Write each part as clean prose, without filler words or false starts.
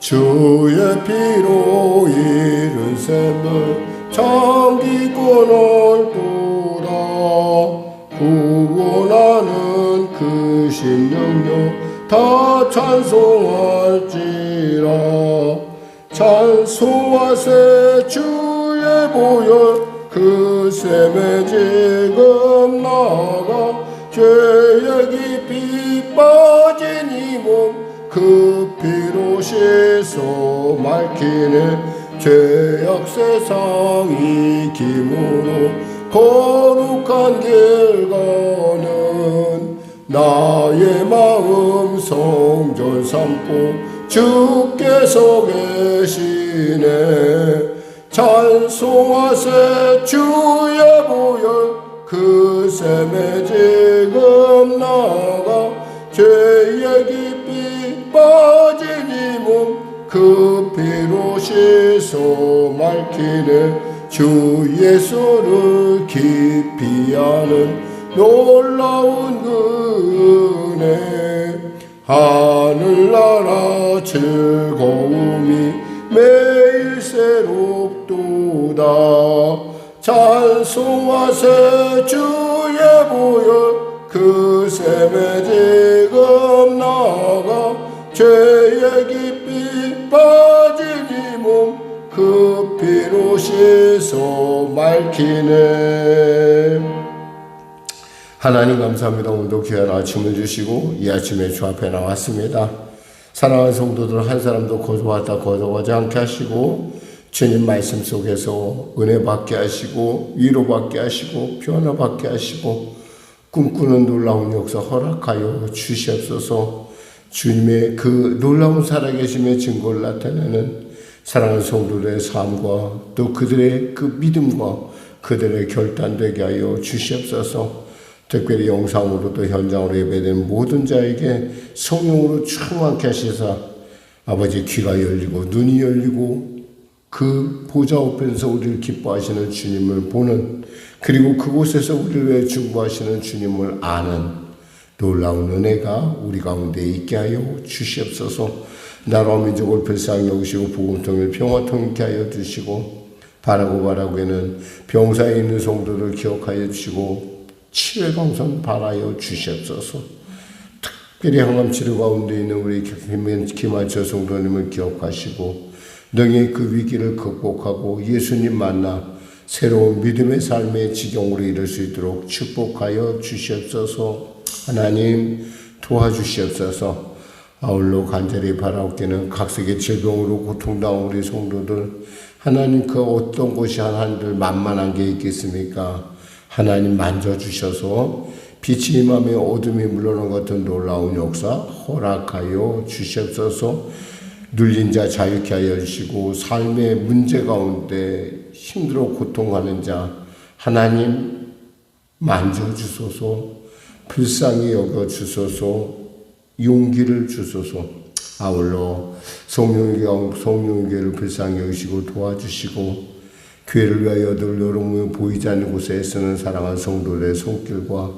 주의 피로 이룬 셈을 잠기고 넓도다. 구원하는 그 신능력 다 찬송할지라. 찬송하세 주의 보혈 그 셈에 지금 나아가 죄의 깊이 빠진 이 몸 그 피로 씻어 맑히네. 죄악 세상 이김으로 거룩한 길 가는 나의 마음 성전 삼고 주께서 계시네. 찬송하세 주의 보혈 그 셈에 지금 나아가 죄의 깊이 빠진 이 몸 그 피로 씻어 맑히네. 주 예수를 깊이 아는 놀라운 그 은혜. 하늘나라 즐거움이 매일 새롭도다. 찬송하세 주의 보혈 그 셈에 지금 나아가 죄의 깊이 빠진 이 몸 그 피로 씻어 맑히네. 하나님 감사합니다. 오늘도 귀한 아침을 주시고 이 아침에 주 앞에 나왔습니다. 사랑하는 성도들 한 사람도 거저가지 않게 하시고 주님 말씀 속에서 은혜 받게 하시고 위로받게 하시고 변화받게 하시고 꿈꾸는 놀라운 역사 허락하여 주시옵소서. 주님의 그 놀라운 살아계심의 증거를 나타내는 사랑하는 성도들의 삶과 또 그들의 그 믿음과 그들의 결단되게 하여 주시옵소서. 특별히 영상으로도 현장으로 예배된 모든 자에게 성령으로 충만케 하시사 아버지 귀가 열리고 눈이 열리고 그 보좌 앞에서 우리를 기뻐하시는 주님을 보는, 그리고 그곳에서 우리를 위해 중보하시는 주님을 아는 놀라운 은혜가 우리 가운데 있게 하여 주시옵소서. 나라와 민족을 불쌍히 여기시고 복음통일 평화통일케 하여 주시고 바라고에는 병사에 있는 성도를 기억하여 주시고 치료의 바라여 주시옵소서. 특별히 항암치료 가운데 있는 우리 김한철 성도님을 기억하시고 능히 그 위기를 극복하고 예수님 만나 새로운 믿음의 삶의 지경으로 이룰 수 있도록 축복하여 주시옵소서. 하나님 도와주시옵소서. 아울러 간절히 바라옵기는 각색의 질병으로 고통당한 우리 성도들, 하나님 그 어떤 곳이 하나님들 만만한 게 있겠습니까? 하나님 만져주셔서 빛이 임하며 어둠이 물러난 같은 놀라운 역사 허락하여 주시옵소서. 눌린 자 자유케 하여 주시고 삶의 문제 가운데 힘들어 고통하는 자 하나님 만져주소서. 불쌍히 여겨주소서. 용기를 주소서. 아울러 성령교회를 불쌍히 여기시고 도와주시고 교회를 위하여 늘 여러분 보이지 않는 곳에 애쓰는 사랑하는 성도들의 손길과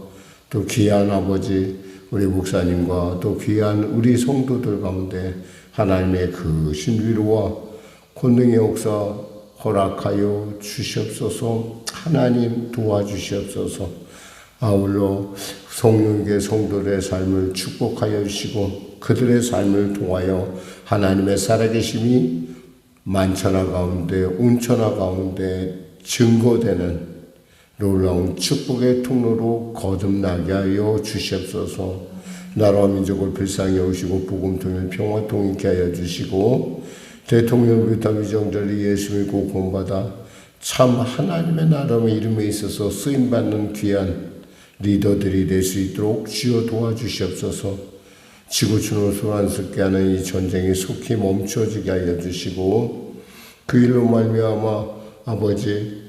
또 귀한 아버지 우리 목사님과 또 귀한 우리 성도들 가운데 하나님의 그 신위로와 권능의 역사 허락하여 주시옵소서. 하나님 도와주시옵소서. 아울러 성령교회 성도들의 삶을 축복하여 주시고 그들의 삶을 통하여 하나님의 살아계심이 만천하 가운데 온천하 가운데 증거되는 놀라운 축복의 통로로 거듭나게 하여 주시옵소서. 나라와 민족을 불쌍히 여기시고 복음통일 평화통일케 하여 주시고 대통령을 비롯한 위정자리 예수 믿고 구원받아 참 하나님의 나라의 이름에 있어서 쓰임받는 귀한 리더들이 될 수 있도록 주여 도와주시옵소서. 지구촌을 소란스럽게 하는 이 전쟁이 속히 멈춰지게 하여 주시고 그 일로 말미암아 아버지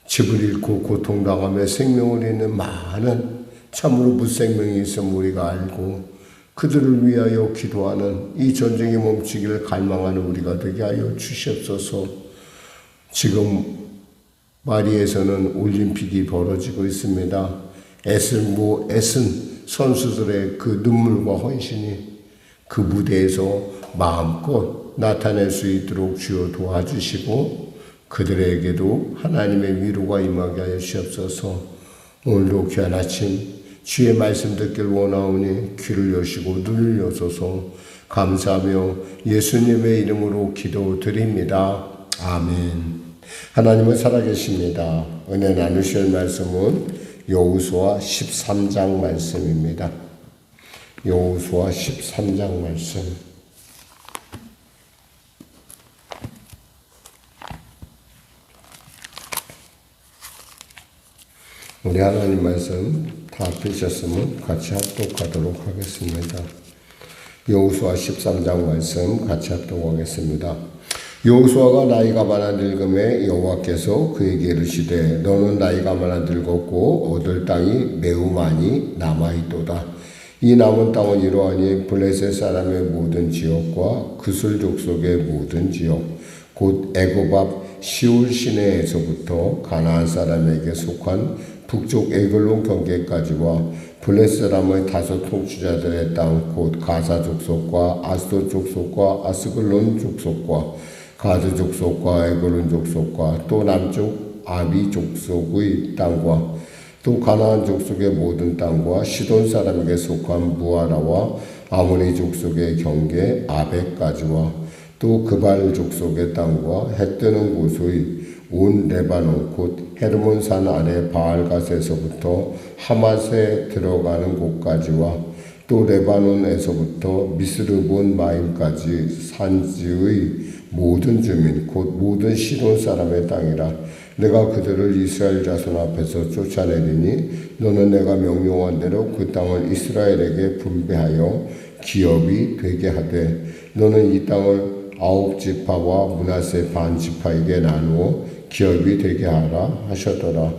집을 잃고 고통당하며 생명을 잃는 많은 참으로 무생명이 있음을 우리가 알고 그들을 위하여 기도하는 이 전쟁이 멈추기를 갈망하는 우리가 되게 하여 주시옵소서. 지금 마리에서는 올림픽이 벌어지고 있습니다. 애쓴 선수들의 그 눈물과 헌신이 그 무대에서 마음껏 나타낼 수 있도록 주여 도와주시고 그들에게도 하나님의 위로가 임하게 하여 주옵소서. 오늘도 귀한 아침 주의 말씀 듣길 원하오니 귀를 여시고 눈을 여소서. 감사하며 예수님의 이름으로 기도드립니다. 아멘. 하나님은 살아계십니다. 은혜 나누실 말씀은 여호수아 13장 말씀입니다. 여호수아 13장 말씀. 우리 하나님 말씀 다 펴셨으면 같이 합독하도록 하겠습니다. 여호수아 13장 말씀 같이 합독하겠습니다. 여호수아가 나이가 많아 늙음에 여호와께서 그에게 이르시되 너는 나이가 많아 늙었고 얻을 땅이 매우 많이 남아있도다. 이 남은 땅은 이러하니 블레셋 사람의 모든 지역과 그술 족속의 모든 지역 곧 애굽 앞 시울 시내에서부터 가나안 사람에게 속한 북쪽 에글론 경계까지와 블레셋 사람의 다섯 통치자들의 땅 곧 가사 족속과 아스돗 족속과 아스글론 족속과 가드 족속과 에글론 족속과 또 남쪽 아비 족속의 땅과 또 가나안 족속의 모든 땅과 시돈 사람에게 속한 무아라와 아모리 족속의 경계 아벡까지와 또 그발 족속의 땅과 해 뜨는 곳의 온 레바논 곧 헤르몬 산 아래 바알갓에서부터 하맛에 들어가는 곳까지와 또 레바논에서부터 미스르본 마임까지 산지의 모든 주민 곧 모든 시돈 사람의 땅이라. 내가 그들을 이스라엘 자손 앞에서 쫓아내리니 너는 내가 명령한 대로 그 땅을 이스라엘에게 분배하여 기업이 되게 하되 너는 이 땅을 9지파와 므낫세 반지파에게 나누어 기업이 되게 하라 하셨더라.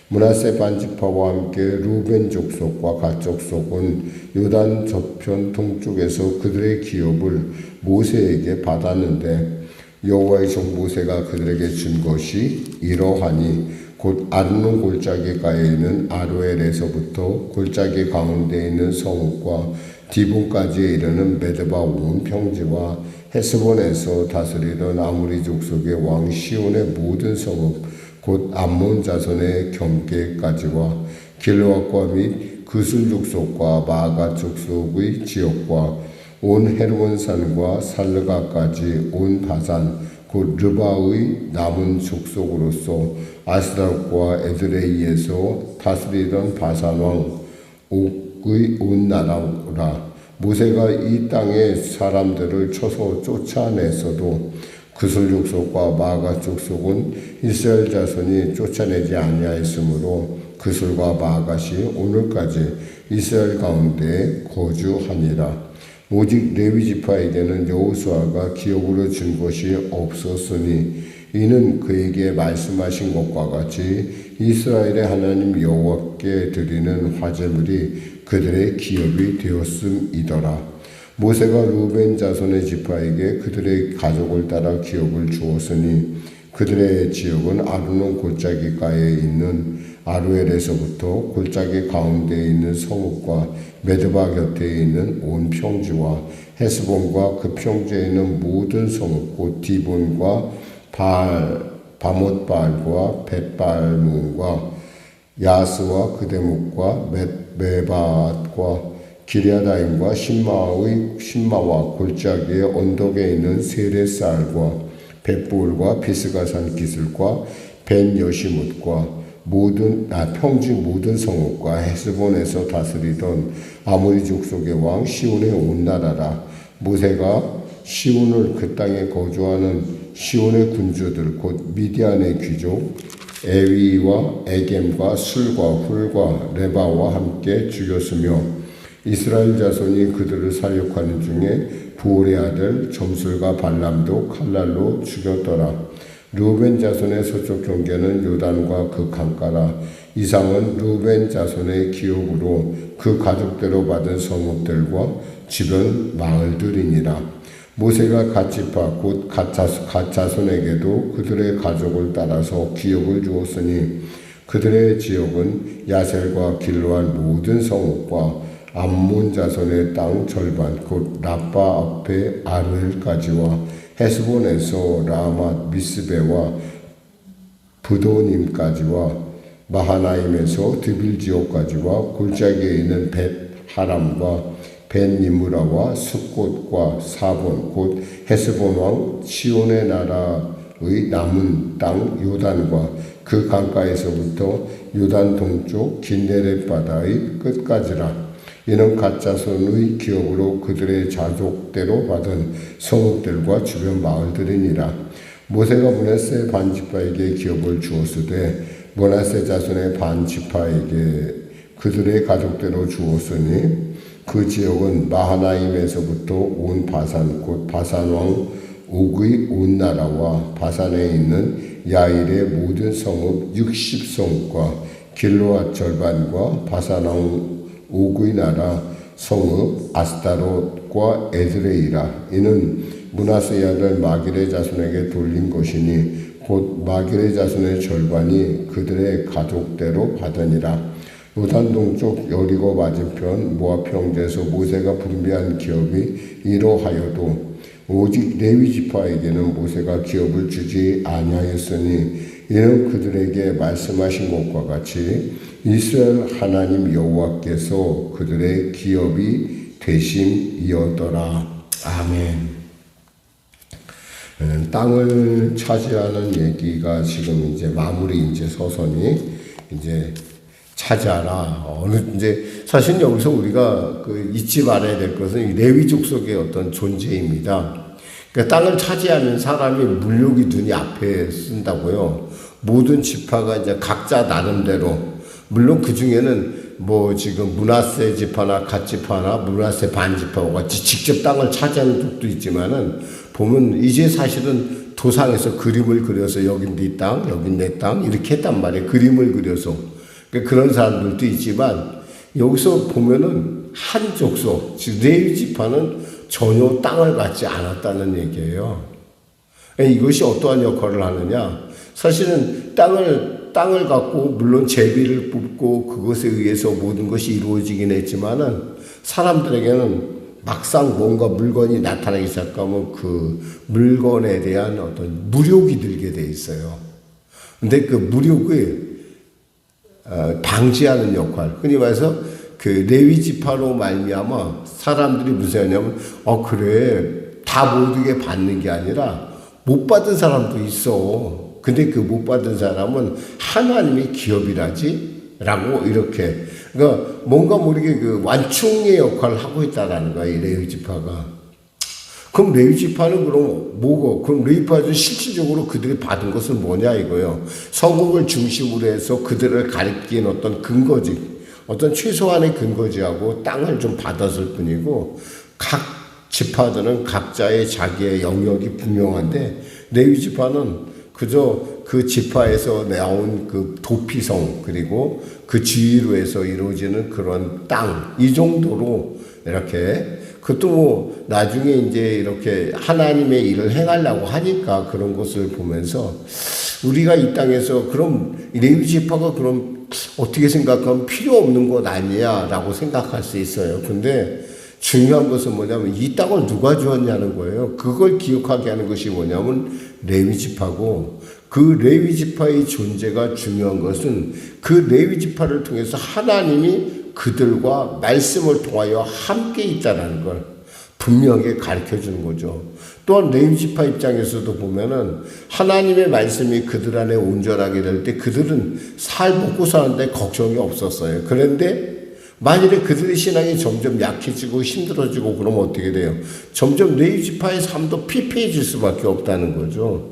므낫세 반지파와 함께 루벤 족속과 갓 족속은 요단 저편 동쪽에서 그들의 기업을 모세에게 받았는데 여호와의 종 모세가 그들에게 준 것이 이러하니 곧 아르논 골짜기 가에 있는 아로엘에서부터 골짜기 가운데 있는 성읍과 디본까지 이르는 메드바 온 평지와 헤스본에서 다스리던 아모리 족속의 왕 시온의 모든 성읍 곧 암몬 자손의 경계까지와 길르앗과 및 그술 족속과 마가 족속의 지역과 온 헤르몬 산과 살르가까지 온 바산 곧 르바의 남은 족속으로서 아스달과 에드레이에서 다스리던 바산 왕 옥의 온 나라라. 모세가 이 땅의 사람들을 쳐서 쫓아냈어도 그술 족속과 마가 족속은 이스라엘 자손이 쫓아내지 아니하였으므로 그술과 마갓이 오늘까지 이스라엘 가운데 거주하니라. 오직 레위 지파에게는 여호수아가 기업으로 준 것이 없었으니 이는 그에게 말씀하신 것과 같이 이스라엘의 하나님 여호와께 드리는 화제물이 그들의 기업이 되었음이더라. 모세가 루벤 자손의 지파에게 그들의 가족을 따라 기업을 주었으니 그들의 지역은 아르논 골짜기가에 있는 아루엘에서부터 골짜기 가운데에 있는 성읍과 메드바 곁에 있는 온 평지와 헤스본과 그 평지에 있는 모든 성읍 곧 디본과 바못바알과 벳발문과 야스와 그대목과 메바앗과 기리아다임과 신마와 골짜기의 언덕에 있는 세레살과 벳불과 비스가산 기슬과 벤 여시뭇과 모든 평지 모든 성읍과 헤스본에서 다스리던 아모리 족속의 왕 시온의 온 나라라. 모세가 시온을 그 땅에 거주하는 시온의 군주들 곧 미디안의 귀족 에위와 에겜과 술과 훌과 레바와 함께 죽였으며 이스라엘 자손이 그들을 사육하는 중에 부올의 아들 점술과 발람도 칼날로 죽였더라. 루벤 자손의 서쪽 경계는 요단과 그 강가라. 이상은 루벤 자손의 기업으로 그 가족대로 받은 성읍들과 주변 마을들이니라. 모세가 갓지파 곧 갓자손에게도 그들의 가족을 따라서 기업을 주었으니 그들의 지역은 야셀과 길로한 모든 성읍과 암몬 자손의 땅 절반 곧 라빠 앞에 아르엘까지와 헤스본에서 라맛 미스베와 부도님까지와 마하나임에서 드빌 지역까지와 골짜기에 있는 벳 하람과 벳 니무라와 숫곳과 사본 곧 헤스본 왕 시온의 나라의 남은 땅 요단과 그 강가에서부터 요단 동쪽 긴네렛 바다의 끝까지라. 이는 갓 자손의 기업으로 그들의 자족대로 받은 성읍들과 주변 마을들이니라. 모세가 므낫세 반지파에게 기업을 주었으되 므낫세 자손의 반지파에게 그들의 가족대로 주었으니 그 지역은 마하나임에서부터 온 바산 곧 바산왕 옥의 온 나라와 바산에 있는 야일의 모든 성읍 60성과 길로앗 절반과 바산왕 옥의 나라 성읍 아스타롯과 에드레이라. 이는 므낫세의 아들 마길의 자손에게 돌린 것이니 곧 마길의 자손의 절반이 그들의 가족대로 받으니라. 요단 동쪽 여리고 맞은편 모압 평지에서 모세가 분배한 기업이 이러하여도 오직 레위 지파에게는 모세가 기업을 주지 아니하였으니 이는 그들에게 말씀하신 것과 같이 이스라엘 하나님 여호와께서 그들의 기업이 되심이었더라. 아멘. 땅을 차지하는 얘기가 지금 이제 마무리 이제 서선이 이제 차지하라. 이제 사실 여기서 우리가 잊지 말아야 될 것은 레위 족속의 어떤 존재입니다. 그러니까 땅을 차지하는 사람이 물욕이 눈이 앞에 쓴다고요. 모든 지파가 이제 각자 나름대로, 물론 그 중에는 뭐 지금 므낫세 지파나 갓 지파나 므낫세 반 지파와 같이 직접 땅을 차지하는 쪽도 있지만은 보면 이제 사실은 도상에서 그림을 그려서 여긴 네 땅, 여긴 내 땅 이렇게 했단 말이에요. 그림을 그려서. 그러니까 그런 사람들도 있지만 여기서 보면은 한 족속, 즉 레위 지파는 전혀 땅을 갖지 않았다는 얘기예요. 이것이 어떠한 역할을 하느냐? 사실은 땅을 갖고 물론 제비를 뽑고 그것에 의해서 모든 것이 이루어지긴 했지만은 사람들에게는 막상 뭔가 물건이 나타나기 시작하면 그 물건에 대한 어떤 물욕이 들게 돼 있어요. 근데 그 물욕을 방지하는 역할, 흔히 말해서 그 레위 지파로 말미암아 사람들이 무슨 하냐면 그래 다 모두게 받는 게 아니라 못 받은 사람도 있어. 근데 그 못 받은 사람은 하나님의 기업이라지 라고 이렇게, 그러니까 뭔가 모르게 그 완충의 역할을 하고 있다라는 거야, 이 레위 지파가. 그럼 레위 지파는 그럼 뭐고? 그럼 레위 지파는 실질적으로 그들이 받은 것은 뭐냐 이거예요. 성읍을 중심으로 해서 그들을 가리킨 어떤 근거지, 어떤 최소한의 근거지하고 땅을 좀 받았을 뿐이고, 각 지파들은 각자의 자기의 영역이 분명한데 레위 지파는 그저 그 지파에서 나온 그 도피성 그리고 그 주위로 해서 이루어지는 그런 땅, 이 정도로 이렇게, 그것도 뭐 나중에 이제 이렇게 하나님의 일을 행하려고 하니까 그런 것을 보면서 우리가 이 땅에서 그럼 레위 지파가 그럼 어떻게 생각하면 필요 없는 것 아니야라고 생각할 수 있어요. 근데 중요한 것은 뭐냐면 이 땅을 누가 주었냐는 거예요. 그걸 기억하게 하는 것이 뭐냐면 레위 지파고, 그 레위 지파의 존재가 중요한 것은 그 레위 지파를 통해서 하나님이 그들과 말씀을 통하여 함께 있다는 걸 분명히 가르쳐 주는 거죠. 또한 레위 지파 입장에서도 보면은 하나님의 말씀이 그들 안에 온전하게 될 때 그들은 먹고 사는데 걱정이 없었어요. 그런데 만일에 그들의 신앙이 점점 약해지고 힘들어지고 그러면 어떻게 돼요? 점점 레위 지파의 삶도 피폐해질 수밖에 없다는 거죠.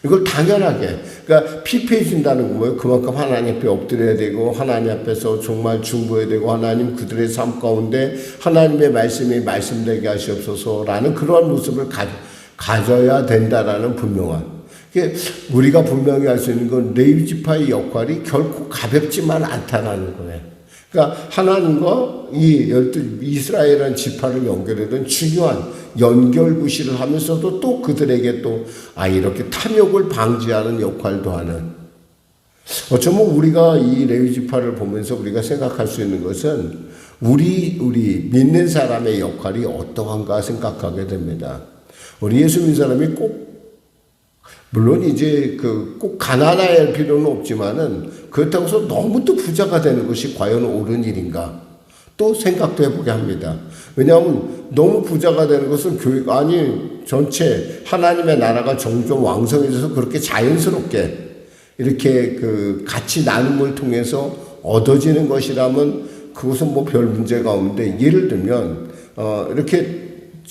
이걸 당연하게, 그러니까 피폐해진다는 거 뭐예요? 그만큼 하나님 앞에 엎드려야 되고 하나님 앞에서 정말 중보해야 되고 하나님 그들의 삶 가운데 하나님의 말씀이 말씀되게 하시옵소서라는 그러한 모습을 가져야 된다라는 분명한, 우리가 분명히 알 수 있는 건 레위 지파의 역할이 결코 가볍지만 않다라는 거예요. 그러니까 하나님과 이 이스라엘이라는 지파를 연결하는 중요한 연결구실을 하면서도 또 그들에게 또 이렇게 탐욕을 방지하는 역할도 하는, 어쩌면 우리가 이 레위 지파를 보면서 우리가 생각할 수 있는 것은 우리 믿는 사람의 역할이 어떠한가 생각하게 됩니다. 우리 예수 믿는 사람이 물론 이제 꼭 가난해야 할 필요는 없지만은 그렇다고 해서 너무 또 부자가 되는 것이 과연 옳은 일인가? 또 생각도 해보게 합니다. 왜냐하면 너무 부자가 되는 것은 전체 하나님의 나라가 점점 왕성해져서 그렇게 자연스럽게 이렇게 가치 나눔을 통해서 얻어지는 것이라면 그것은 뭐 별 문제가 없는데, 예를 들면 이렇게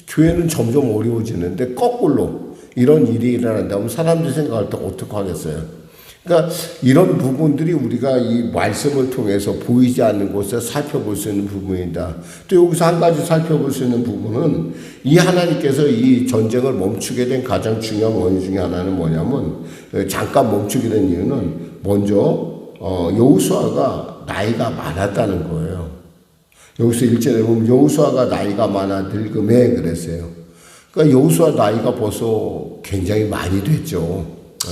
교회는 점점 어려워지는데 거꾸로 이런 일이 일어난다면 사람들이 생각할 때 어떻게 하겠어요? 그러니까 이런 부분들이 우리가 이 말씀을 통해서 보이지 않는 곳에 살펴볼 수 있는 부분이다. 또 여기서 한 가지 살펴볼 수 있는 부분은 이 하나님께서 이 전쟁을 멈추게 된 가장 중요한 원인 중에 하나는 뭐냐면, 잠깐 멈추게 된 이유는 먼저 여호수아가 나이가 많았다는 거예요. 여기서 1절에 보면 여호수아가 나이가 많아 늙음에 그랬어요. 그러니까 여호수아 나이가 벌써 굉장히 많이 됐죠.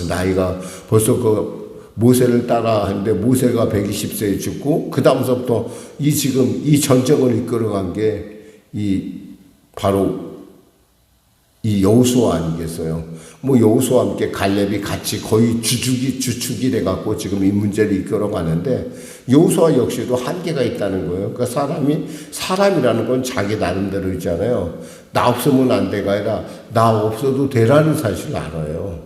나이가 벌써 모세를 따라 하는데 모세가 120세에 죽고 그 다음서부터 지금 이 전쟁을 이끌어간 게 바로 이 여호수아 아니겠어요? 뭐 여호수아와 함께 갈렙이 같이 거의 주축이 돼갖고 지금 이 문제를 이끌어가는데, 여호수아 역시도 한계가 있다는 거예요. 그러니까 사람이라는 건 자기 나름대로 있잖아요. 나 없으면 안 돼가 아니라 나 없어도 되라는 사실을 알아요.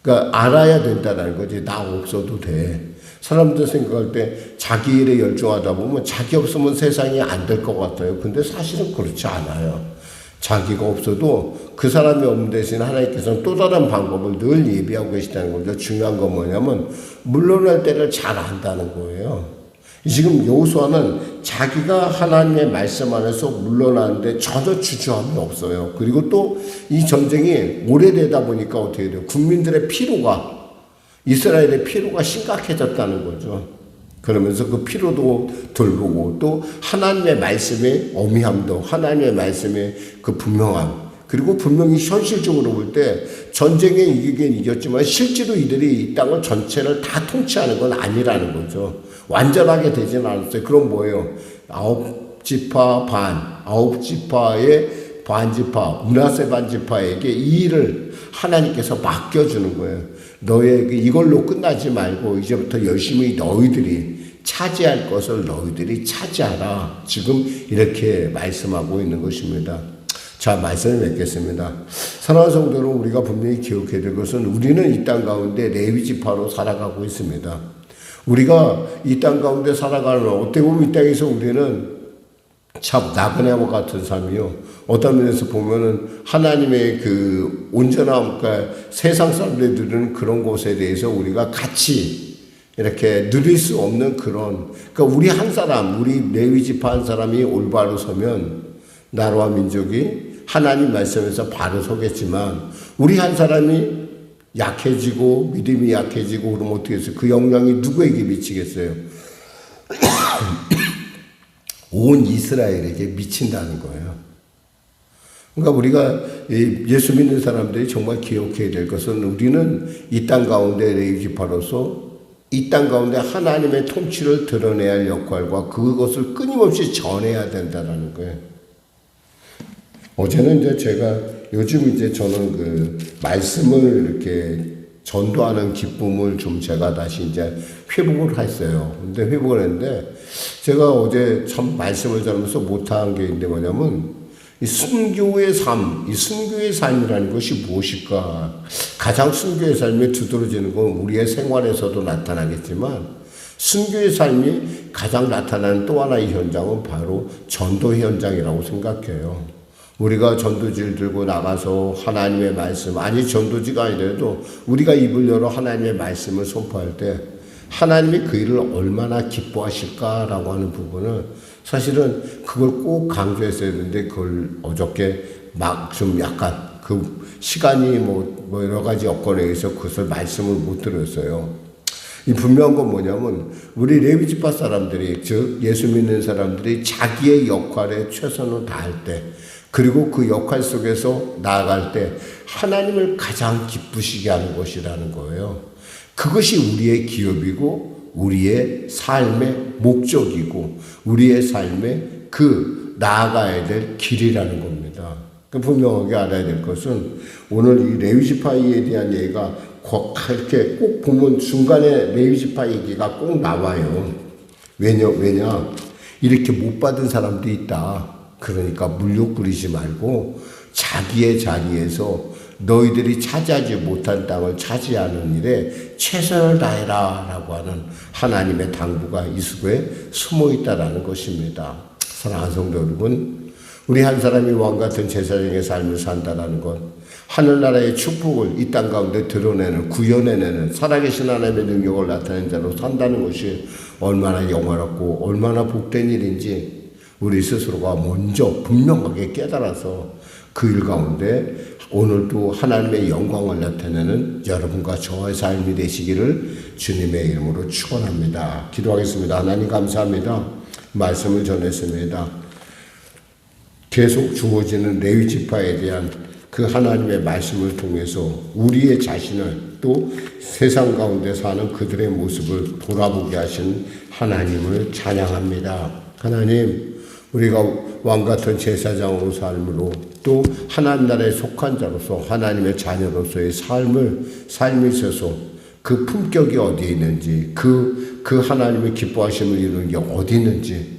그러니까 알아야 된다는 거지. 나 없어도 돼. 사람들 생각할 때 자기 일에 열중하다 보면 자기 없으면 세상이 안 될 것 같아요. 근데 사실은 그렇지 않아요. 자기가 없어도 그 사람이 없는 대신 하나님께서는 또 다른 방법을 늘 예비하고 계시다는 거죠. 중요한 건 뭐냐면 물러날 때를 잘 안다는 거예요. 지금 여호수아는 자기가 하나님의 말씀 안에서 물러나는데 전혀 주저함이 없어요. 그리고 또 이 전쟁이 오래되다 보니까 어떻게 돼요? 국민들의 이스라엘의 피로가 심각해졌다는 거죠. 그러면서 그 피로도 돌보고 또 하나님의 말씀의 어미함도, 하나님의 말씀의 그 분명함, 그리고 분명히 현실적으로 볼 때 전쟁에 이기긴 이겼지만 실제로 이들이 이 땅을 전체를 다 통치하는 건 아니라는 거죠. 완전하게 되지는 않았어요. 그럼 뭐예요? 9지파 의 반지파, 므낫세 반지파에게 이 일을 하나님께서 맡겨주는 거예요. 너에게 이걸로 끝나지 말고 이제부터 열심히 너희들이 차지할 것을 너희들이 차지하라. 지금 이렇게 말씀하고 있는 것입니다. 자, 말씀을 맺겠습니다. 사랑하는 성도 여러분, 우리가 분명히 기억해야 될 것은 우리는 이 땅 가운데 레위 지파로 살아가고 있습니다. 우리가 이 땅 가운데 살아가는, 어떻게 보면 이 땅에서 우리는 참 나그네와 같은 삶이요. 어떤 면에서 보면은 하나님의 그 온전함, 그러니까 세상 사람들이 누리는 그런 곳에 대해서 우리가 같이 이렇게 누릴 수 없는 그런, 그러니까 우리 레위 지파 한 사람이 올바로 서면 나라와 민족이 하나님 말씀에서 바로 서겠지만, 우리 한 사람이 약해지고 믿음이 약해지고 그러면 어떻게 해서 그 영향이 누구에게 미치겠어요? 온 이스라엘에게 미친다는 거예요. 그러니까 우리가 예수 믿는 사람들이 정말 기억해야 될 것은, 우리는 이 땅 가운데 레위 지파로서 이 땅 가운데 하나님의 통치를 드러내야 할 역할과 그것을 끊임없이 전해야 된다는 거예요. 어제는 요즘 저는 그 말씀을 이렇게 전도하는 기쁨을 좀 제가 다시 회복을 했어요. 근데 회복을 했는데, 제가 어제 참 말씀을 전하면서 못한 게 있는데 뭐냐면, 이 순교의 삶이라는 것이 무엇일까? 가장 순교의 삶이 두드러지는 건 우리의 생활에서도 나타나겠지만, 순교의 삶이 가장 나타나는 또 하나의 현장은 바로 전도 현장이라고 생각해요. 우리가 전도지를 들고 나가서 하나님의 말씀, 전도지가 아니더라도 우리가 입을 열어 하나님의 말씀을 선포할 때 하나님이 그 일을 얼마나 기뻐하실까라고 하는 부분을, 사실은 그걸 꼭 강조했어야 되는데 그걸 어저께 약간 그 시간이 뭐 여러 가지 여건에 의해서 그것을 말씀을 못 들었어요. 이 분명한 건 뭐냐면, 우리 레위 지파 사람들이, 즉 예수 믿는 사람들이 자기의 역할에 최선을 다할 때, 그리고 그 역할 속에서 나아갈 때 하나님을 가장 기쁘시게 하는 것이라는 거예요. 그것이 우리의 기업이고 우리의 삶의 목적이고 우리의 삶의 나아가야 될 길이라는 겁니다. 분명하게 알아야 될 것은 오늘 이 레위지파에 대한 얘기가 이렇게 꼭 보면 중간에 레위지파 얘기가 꼭 나와요. 왜냐? 이렇게 못 받은 사람도 있다. 그러니까 물욕 부리지 말고 자기의 자리에서 너희들이 차지하지 못한 땅을 차지하는 일에 최선을 다해라 라고 하는 하나님의 당부가 이 속에 숨어 있다라는 것입니다. 사랑하는 성도 여러분, 우리 한 사람이 왕같은 제사장의 삶을 산다라는 것, 하늘나라의 축복을 이 땅 가운데 드러내는, 구현해내는 살아계신 하나님의 능력을 나타내는 자로 산다는 것이 얼마나 영화롭고 얼마나 복된 일인지 우리 스스로가 먼저 분명하게 깨달아서 그 일 가운데 오늘도 하나님의 영광을 나타내는 여러분과 저의 삶이 되시기를 주님의 이름으로 축원합니다. 기도하겠습니다. 하나님 감사합니다. 말씀을 전했습니다. 계속 주어지는 레위지파에 대한 그 하나님의 말씀을 통해서 우리의 자신을 또 세상 가운데 사는 그들의 모습을 돌아보게 하신 하나님을 찬양합니다. 하나님, 우리가 왕같은 제사장으로 삶으로 또 하나님 나라에 속한 자로서 하나님의 자녀로서의 삶에 있어서 그 품격이 어디에 있는지 그 하나님의 기뻐하심을 이루는 게 어디 있는지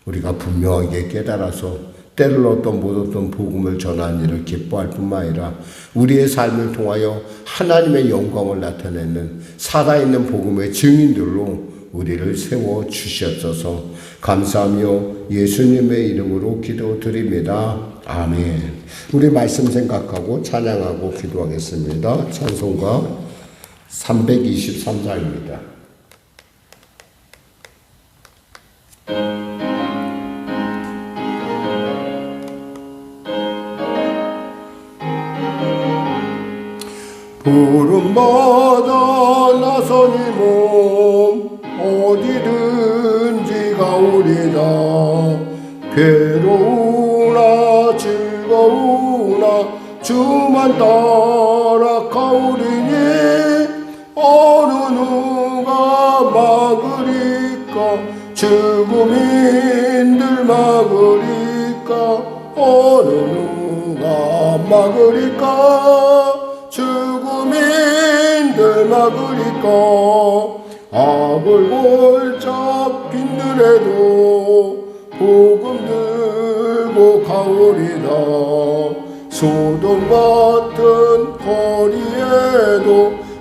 우리가 분명하게 깨달아서 때를 얻던 못 얻던 복음을 전하는 일을 기뻐할 뿐만 아니라 우리의 삶을 통하여 하나님의 영광을 나타내는 살아있는 복음의 증인들로 우리를 세워주셨어서 감사하며 예수님의 이름으로 기도드립니다. 아멘. 우리 말씀 생각하고 찬양하고 기도하겠습니다. 찬송가 323장입니다. 부름받아 나선 이 몸 어디든지 가오리다. 괴로우나 즐거우나 주만 따라 가오리니 어느 누가 막으리까. 죽음인들 막으리까. 어느 누가 막으리까. 죽음인들 막으리까. 악을 골짝 빈들에도 복음 들고 가오리다. 소돔 같은 거리에도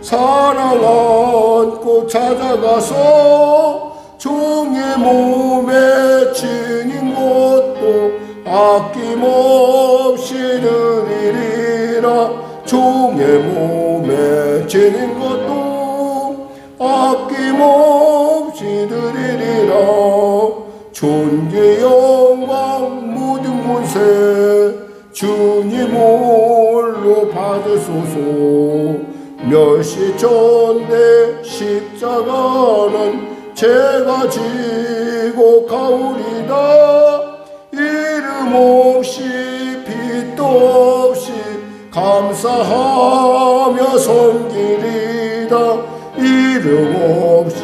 사랑 안고 찾아가서 종의 몸에 지닌 것도 아낌없이 드리리라. 종의 몸에 지닌 것도 아낌없이 드리리라. 존귀 영광 모든 곳에 주님 홀로 받으소서. 멸시 전대 십자가는 제가 지고 가오리다. 이름 없이 빛도 없이 감사하며 섬기리다. 이름 없이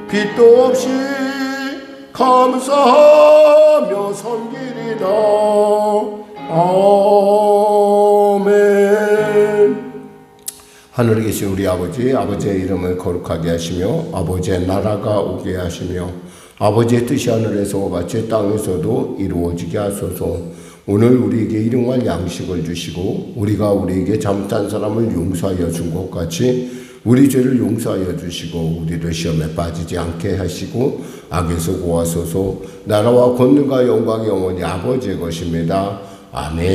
빛도 없이 감사하며 섬기리다. 아멘. 하늘에 계신 우리 아버지, 아버지의 이름을 거룩하게 하시며 아버지의 나라가 오게 하시며 아버지의 뜻이 하늘에서 같이 땅에서도 이루어지게 하소서. 오늘 우리에게 일용할 양식을 주시고 우리가 우리에게 잘못한 사람을 용서하여 준 것 같이 우리 죄를 용서하여 주시고 우리를 시험에 빠지지 않게 하시고 악에서 구하소서. 나라와 권능과 영광이 영원히 아버지의 것입니다. 아멘.